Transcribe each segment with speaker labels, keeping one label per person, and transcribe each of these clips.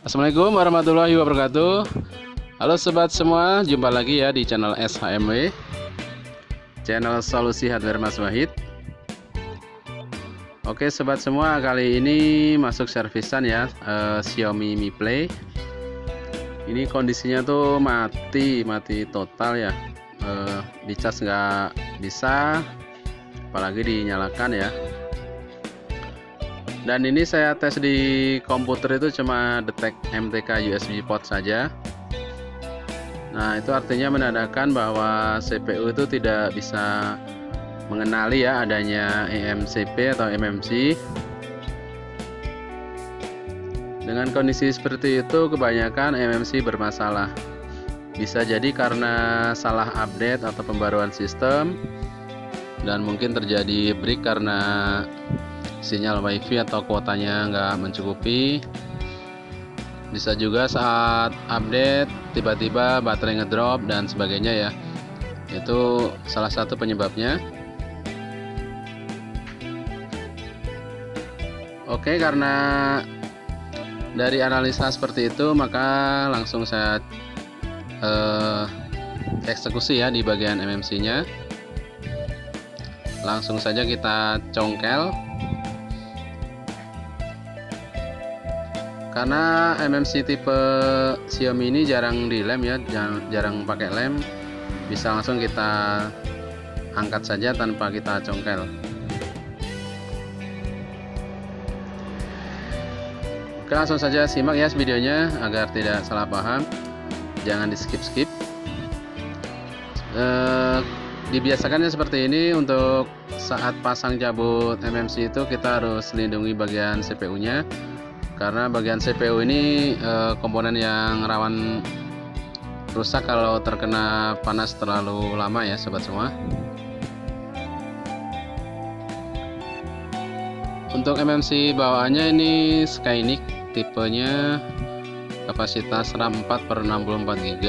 Speaker 1: Assalamualaikum warahmatullahi wabarakatuh. Halo sobat semua, jumpa lagi ya di channel SHMW, channel solusi hardware Mas Wahid. Oke sobat semua, kali ini masuk servisan ya, Xiaomi Mi Play. Ini kondisinya tuh mati total ya, dicas nggak bisa, apalagi dinyalakan ya. Dan ini saya tes di komputer itu cuma detect MTK USB port saja. Nah, itu artinya menandakan bahwa CPU itu tidak bisa mengenali ya adanya eMCP atau eMMC. Dengan kondisi seperti itu, kebanyakan eMMC bermasalah. Bisa jadi karena salah update atau pembaruan sistem, dan mungkin terjadi break karena sinyal WiFi atau kuotanya nggak mencukupi. Bisa juga saat update tiba-tiba baterai ngedrop dan sebagainya ya. Itu salah satu penyebabnya. Oke, karena dari analisa seperti itu, maka langsung saya eksekusi ya di bagian eMMC nya. Langsung saja kita congkel. Karena eMMC tipe Xiaomi ini jarang dilem ya, jarang pakai lem, bisa langsung kita angkat saja tanpa kita congkel. Oke, langsung saja simak ya videonya agar tidak salah paham, jangan di skip-skip. Dibiasakannya seperti ini. Untuk saat pasang cabut eMMC itu kita harus lindungi bagian CPU nya, karena bagian CPU ini komponen yang rawan rusak kalau terkena panas terlalu lama ya sobat semua. Untuk eMMC bawaannya ini Skynic, tipenya kapasitas RAM 4/64 GB.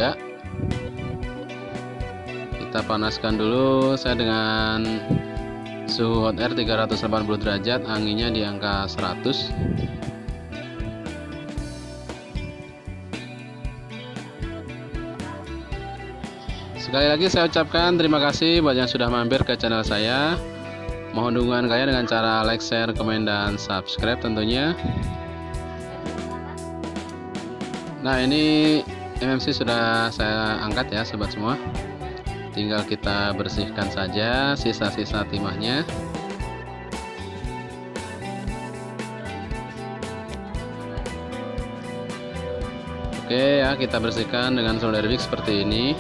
Speaker 1: Kita panaskan dulu saya dengan suhu hot air 380 derajat, anginnya di angka 100. Sekali lagi saya ucapkan terima kasih buat yang sudah mampir ke channel saya. Mohon dukungan kalian dengan cara like, share, komen, dan subscribe tentunya. Nah, ini eMMC sudah saya angkat ya sobat semua. Tinggal kita bersihkan saja sisa-sisa timahnya. Oke ya, kita bersihkan dengan solder wick seperti ini.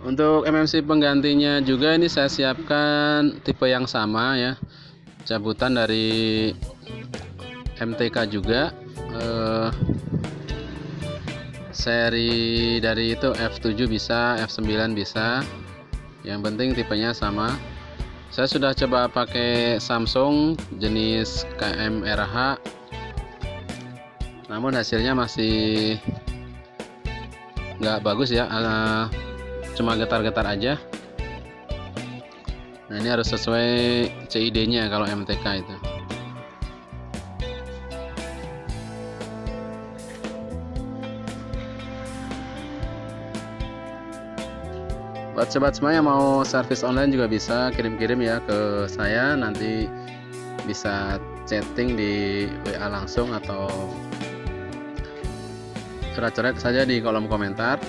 Speaker 1: Untuk eMMC penggantinya juga ini saya siapkan tipe yang sama ya, cabutan dari MTK juga, seri dari itu F7 bisa, F9 bisa, yang penting tipenya sama. Saya sudah coba pakai Samsung jenis KM-RH, namun hasilnya masih nggak bagus ya, cuma getar-getar aja. Nah, ini harus sesuai CID nya kalau MTK itu. Buat sobat semua yang mau servis online juga bisa kirim-kirim ya ke saya, nanti bisa chatting di WA langsung atau coret-coret saja di kolom komentar.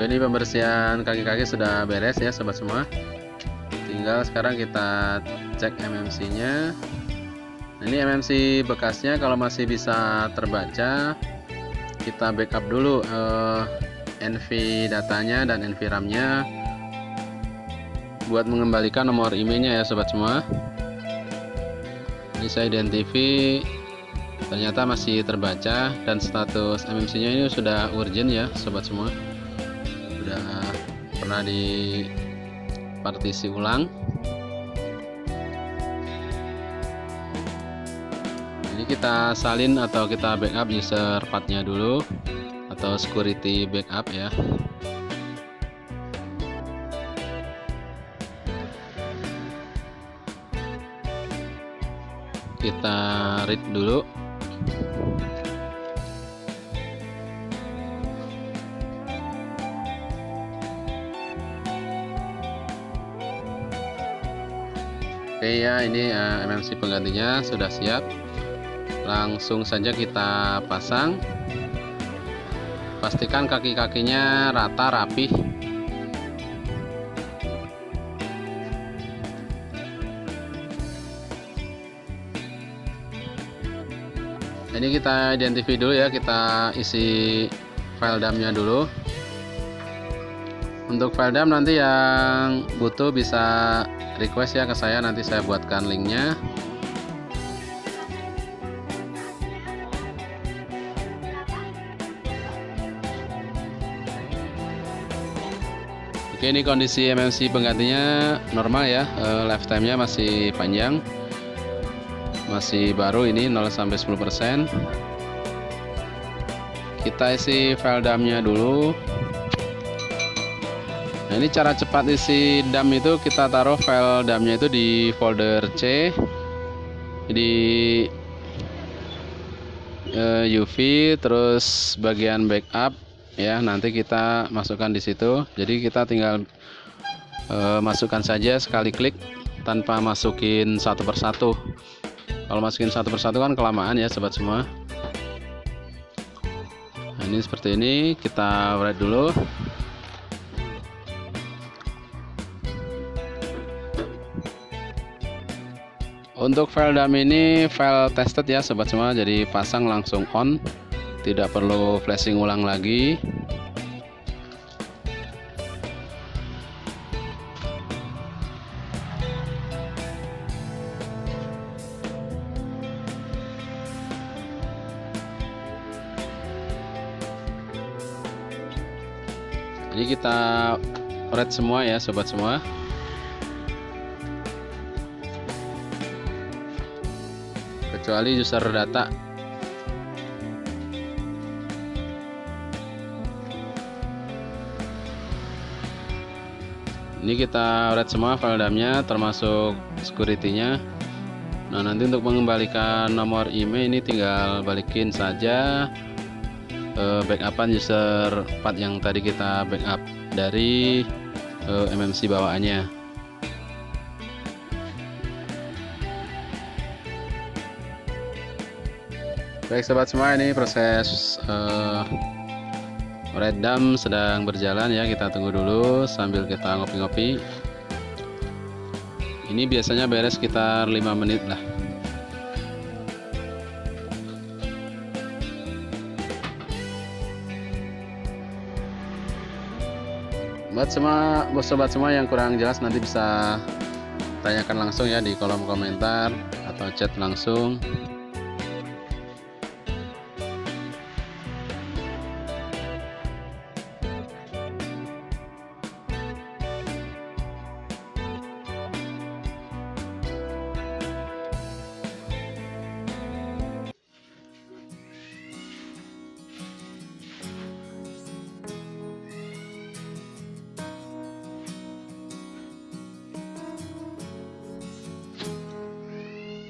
Speaker 1: Ini pembersihan kaki-kaki sudah beres ya sobat semua. Tinggal sekarang kita cek eMMC nya. Ini MMC bekasnya kalau masih bisa terbaca, kita backup dulu NV datanya dan NV RAM-nya buat mengembalikan nomor IMEI-nya ya sobat semua. Ini saya identifi, ternyata masih terbaca dan status MMC-nya ini sudah urgent ya sobat semua. Sudah pernah di partisi ulang. Ini kita salin atau kita backup user path-nya dulu atau security backup ya. Kita read dulu. Oke ya, ini MMC penggantinya sudah siap. Langsung saja kita pasang. Pastikan kaki-kakinya rata rapih. Ini kita identifikasi dulu ya, kita isi file dump-nya dulu. Untuk file dump nanti yang butuh bisa request ya ke saya, nanti saya buatkan linknya. Oke, ini kondisi MMC penggantinya normal ya, lifetime-nya masih panjang, masih baru, ini 0-10%. Kita isi file dump-nya dulu. Nah, ini cara cepat isi dump itu, kita taruh file dump-nya itu di folder C di UV, terus bagian backup ya, nanti kita masukkan di situ. Jadi kita tinggal masukkan saja sekali klik tanpa masukin satu persatu. Kalau masukin satu persatu kan kelamaan ya sobat semua. Nah, ini seperti ini, kita write dulu. Untuk file dump ini file tested ya sobat semua, jadi pasang langsung on, tidak perlu flashing ulang lagi. Jadi kita read semua ya sobat semua. Kecuali user data. Ini kita read semua file dump-nya termasuk security-nya. Nah, nanti untuk mengembalikan nomor IMEI ini tinggal balikin saja backupan user path yang tadi kita backup dari MMC bawaannya. Baik sobat semua, ini proses write dump sedang berjalan ya, kita tunggu dulu sambil kita ngopi-ngopi. Ini biasanya beres sekitar 5 menit lah. Buat sobat semua yang kurang jelas nanti bisa tanyakan langsung ya di kolom komentar atau chat langsung.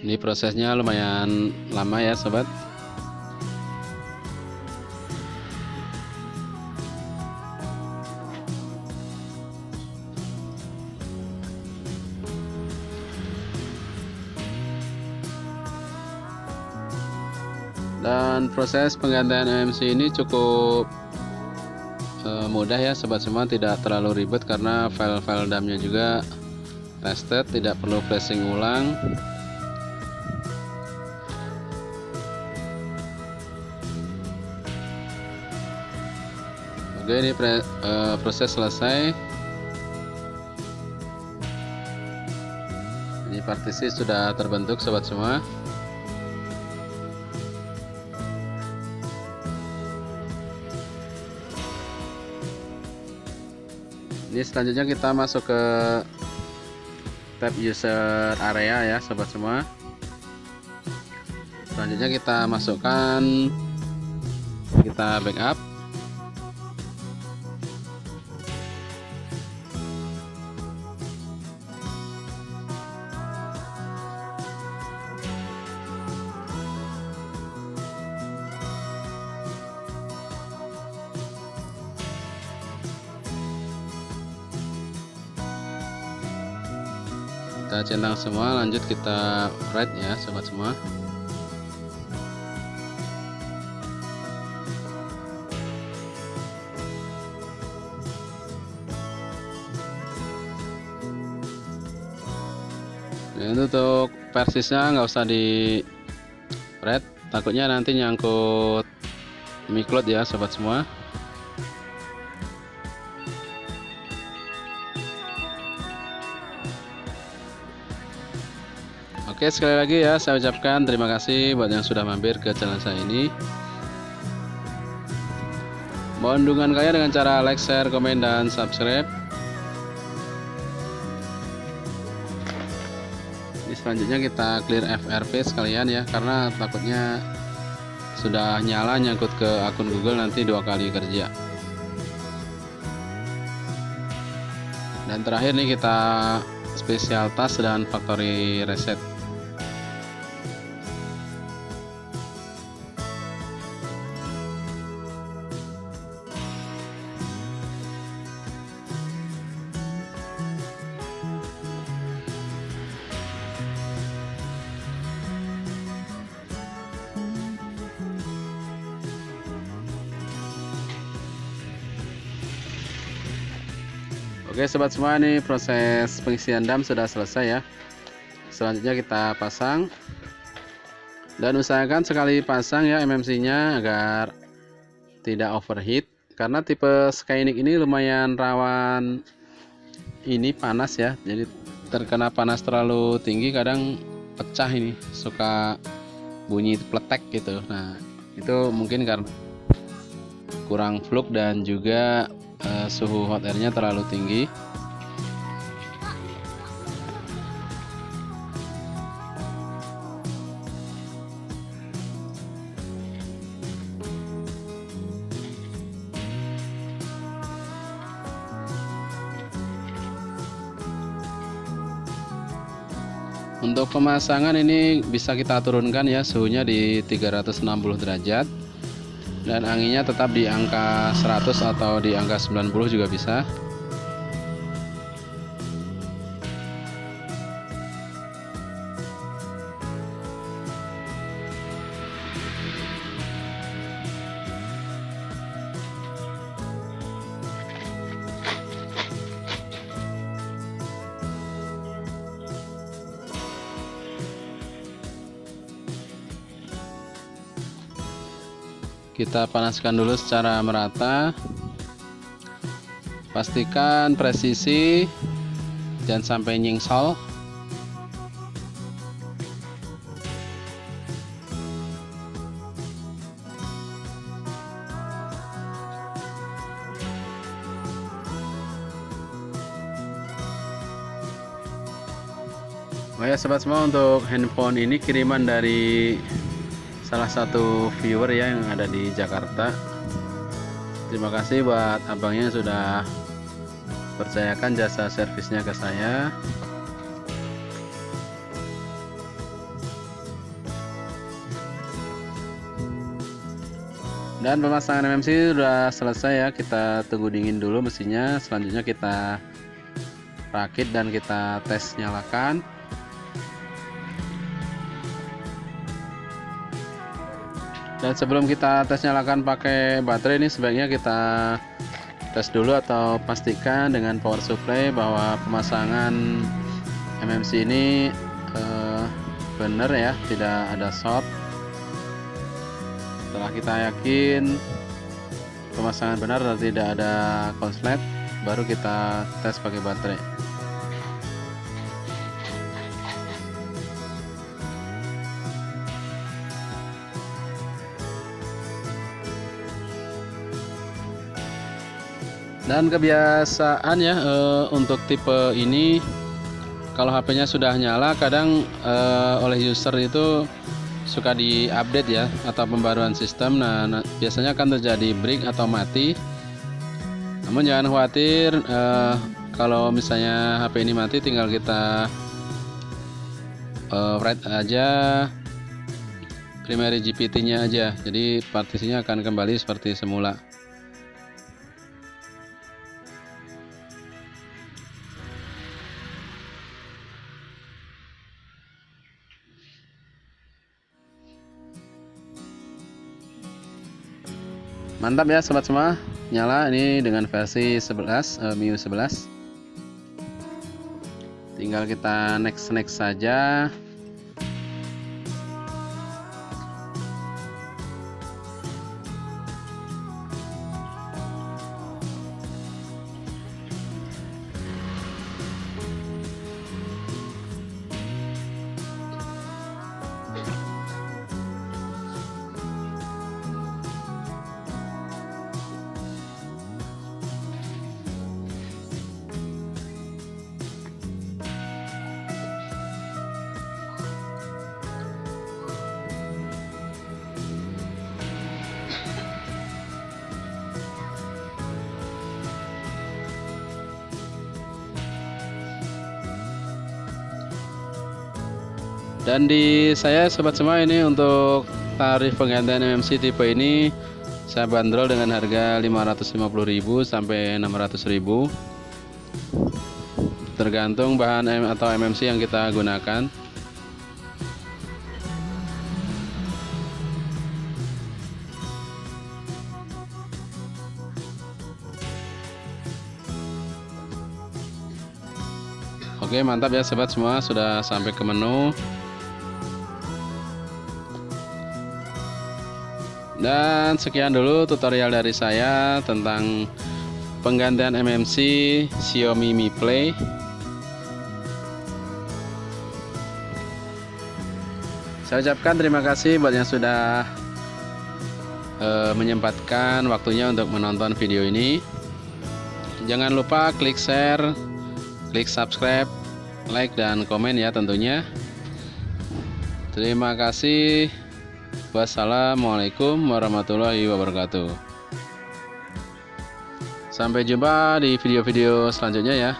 Speaker 1: Ini prosesnya lumayan lama ya sobat. Dan proses penggantian MMC ini cukup mudah ya sobat semua, tidak terlalu ribet karena file-file dump-nya juga tested, tidak perlu flashing ulang. Oke, ini proses selesai. Ini partisi sudah terbentuk sobat semua. Ini selanjutnya kita masuk ke tab user area ya sobat semua. Selanjutnya kita masukkan, kita backup. Kita centang semua, lanjut kita write ya sobat semua. Dan untuk persisnya nggak usah di write, takutnya nanti nyangkut micloud ya sobat semua. Oke, sekali lagi ya saya ucapkan terima kasih buat yang sudah mampir ke channel saya ini. Mohon dukungan kalian dengan cara like, share, komen, dan subscribe. Ini selanjutnya kita clear FRP sekalian ya, karena takutnya sudah nyala nyangkut ke akun Google nanti 2 kali kerja. Dan terakhir nih kita special task dan factory reset. Oke sobat semua, ini proses pengisian dam sudah selesai ya. Selanjutnya kita pasang, dan usahakan sekali pasang ya MMC nya agar tidak overheat, karena tipe Skynik ini lumayan rawan ini panas ya. Jadi terkena panas terlalu tinggi kadang pecah, ini suka bunyi pletek gitu. Nah itu mungkin karena kurang fluk dan juga suhu hot airnya terlalu tinggi. Untuk pemasangan ini bisa kita turunkan ya suhunya di 360 derajat, dan anginnya tetap di angka 100 atau di angka 90 juga bisa. Kita panaskan dulu secara merata, pastikan presisi, jangan sampai nyingsol. Oh ya sobat semua, untuk handphone ini kiriman dari salah satu viewer ya yang ada di Jakarta. Terima kasih buat abangnya yang sudah percayakan jasa servisnya ke saya. Dan pemasangan MMC sudah selesai ya, kita tunggu dingin dulu mesinnya. Selanjutnya kita rakit dan kita tes nyalakan. Dan sebelum kita tes nyalakan pakai baterai, ini sebaiknya kita tes dulu atau pastikan dengan power supply bahwa pemasangan MMC ini benar ya, tidak ada short. Setelah kita yakin pemasangan benar dan tidak ada konslet, baru kita tes pakai baterai. Dan kebiasaan ya, untuk tipe ini kalau HP-nya sudah nyala, kadang oleh user itu suka diupdate ya, atau pembaruan sistem. Nah, biasanya akan terjadi break atau mati. Namun jangan khawatir, kalau misalnya HP ini mati, tinggal kita write aja primary GPT-nya aja, jadi partisinya akan kembali seperti semula. Mantap ya sobat semua, nyala ini dengan versi 11, MIUI 11. Tinggal kita next saja. Dan di saya sobat semua, ini untuk tarif penggantian MMC tipe ini saya bandrol dengan harga 550.000 sampai 600.000, tergantung bahan atau MMC yang kita gunakan. Oke, mantap ya sobat semua, sudah sampai ke menu. Dan sekian dulu tutorial dari saya tentang penggantian MMC Xiaomi Mi Play. Saya ucapkan terima kasih buat yang sudah menyempatkan waktunya untuk menonton video ini. Jangan lupa klik share, klik subscribe, like, dan komen ya tentunya. Terima kasih. Wassalamualaikum warahmatullahi wabarakatuh. Sampai jumpa di video-video selanjutnya ya.